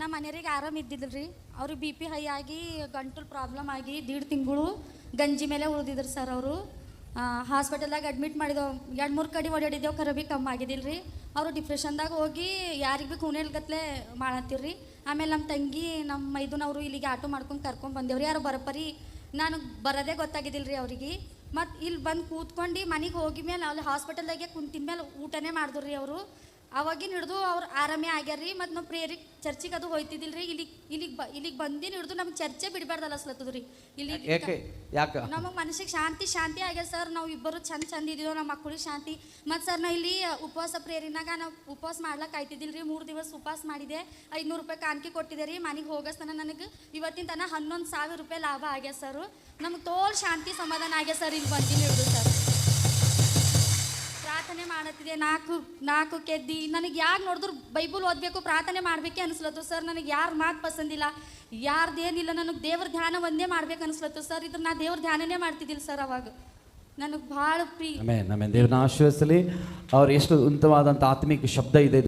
ನಮ್ಮ ಮನೆಯವ್ರಿಗೆ ಆರಾಮ ಇದ್ದಿದ್ರಿ. ಅವ್ರಿಗೆ BP ಹೈ ಆಗಿ ಗಂಟಲು ಪ್ರಾಬ್ಲಮ್ ಆಗಿ 1.5 ತಿಂಗಳು ಗಂಜಿ ಮೇಲೆ ಉಳಿದಿದ್ರು ಸರ್. ಅವರು ಹಾಸ್ಪಿಟಲ್ದಾಗ ಅಡ್ಮಿಟ್ ಮಾಡಿದೆವು, 2-3 ಕಡೆ ಓಡಾಡಿದ್ದೆವು, ಖರೆ ಭೀ ಕಮ್ಮಿ ಆಗಿದ್ದಿಲ್ಲ ರೀ. ಅವರು ಡಿಪ್ರೆಷನ್ದಾಗ ಹೋಗಿ ಯಾರಿಗೆ ಭೀ ಕೂನೇಲ್ಗತ್ಲೆ ಮಾಡತ್ತಿರ್ರಿ. ಆಮೇಲೆ ನಮ್ಮ ತಂಗಿ ನಮ್ಮ ಮೈದುನವರು ಇಲ್ಲಿಗೆ ಆಟೋ ಮಾಡ್ಕೊಂಡು ಕರ್ಕೊಂಡು ಬಂದೇವ್ರಿ. ಯಾರು ಬರಪರಿ ನನಗೆ ಬರೋದೇ ಗೊತ್ತಾಗಿದ್ದಿಲ್ಲ ರೀ ಅವ್ರಿಗೆ. ಮತ್ತು ಇಲ್ಲಿ ಬಂದು ಕೂತ್ಕೊಂಡು ಮನೆಗೆ ಹೋಗಿ ಮೇಲೆ ಅಲ್ಲಿ ಹಾಸ್ಪಿಟಲ್ದಾಗೆ ಕುಂತಿನ ಮೇಲೆ ಊಟನೇ ಮಾಡಿದ್ರು ರೀ ಅವರು. ಅವಾಗಿನ ಹಿಡಿದು ಅವ್ರು ಆರಾಮೇ ಆಗ್ಯಾರ ರೀ. ಮತ್ತು ನಾವು ಪ್ರೇಯರಿಗೆ ಚರ್ಚಿಗೆ ಅದು ಹೋಯ್ತಿದ್ದಿಲ್ಲ ರೀ. ಇಲ್ಲಿಗೆ ಬಂದಿನ ಹಿಡಿದು ನಮ್ಗೆ ಚರ್ಚೆ ಬಿಡಬಾರ್ದಲ್ಲ ಅನ್ಸ್ಲತ್ತದ ರೀ. ಇಲ್ಲಿ ನಮಗೆ ಮನಸ್ಸಿಗೆ ಶಾಂತಿ ಆಗ್ಯದ ಸರ್. ನಾವು ಇಬ್ಬರು ಚಂದ ಇದ್ದೀವಿ, ನಮ್ಮ ಮಕ್ಕಳಿಗೆ ಶಾಂತಿ. ಮತ್ತು ಸರ್ ನಾ ಇಲ್ಲಿ ಉಪವಾಸ ಪ್ರೇರಿನಾಗ ನಾವು ಉಪವಾಸ ಮಾಡ್ಲಿಕ್ಕೆ ಆಯ್ತಿದ್ದಿಲ್ಲ ರೀ. 3 ದಿವಸ ಉಪವಾಸ ಮಾಡಿದೆ, 500 ರೂಪಾಯಿ ಕಾಣಿಕೆ ಕೊಟ್ಟಿದೆ ರೀ. ಮನೆಗೆ ಹೋಗಸ್ತನ ನನಗೆ ಇವತ್ತಿನ ತನಕ 11,000 ರೂಪಾಯಿ ಲಾಭ ಆಗ್ಯದ ಸರ್. ನಮ್ಗೆ ತೋಲ್ ಶಾಂತಿ ಸಮಾಧಾನ ಆಗ್ಯದ ಸರ್ ಇಲ್ಲಿ ಬಂದಿನ ಹಿಡಿದು ಸರ್. ಪ್ರಾರ್ಥನೆ ಮಾಡತ್ತಿದೆ, ನಾಲ್ಕು ಕೆದ್ದಿ ನನಗೆ ಯಾರು ನೋಡಿದ್ರು ಬೈಬಲ್ ಓದಬೇಕು, ಪ್ರಾರ್ಥನೆ ಮಾಡಬೇಕೆ ಅನಿಸ್ಲತ್ತು ಸರ್. ನನಗೆ ಯಾರು ಮಾತು ಪಸಂದಿಲ್ಲ, ಯಾರ್ದೇನಿಲ್ಲ, ನನಗೆ ದೇವ್ರ ಧ್ಯಾನ ಒಂದೇ ಮಾಡ್ಬೇಕು ಅನಿಸ್ಲತ್ತು ಸರ್. ಇದ್ರ ನಾ ದೇವ್ರ ಧ್ಯಾನನೇ ಮಾಡ್ತಿದ್ದಿಲ್ಲ ಸರ್. ಅವಾಗ ನನಗೆ ಭಾಳ ದೇವ್ರನ್ನ ಆಶೀರ್ವದಿಸಲಿ. ಅವ್ರು ಎಷ್ಟು ಉನ್ನತವಾದಂಥ ಆತ್ಮಿಕ ಶಬ್ದ ಇದೆ.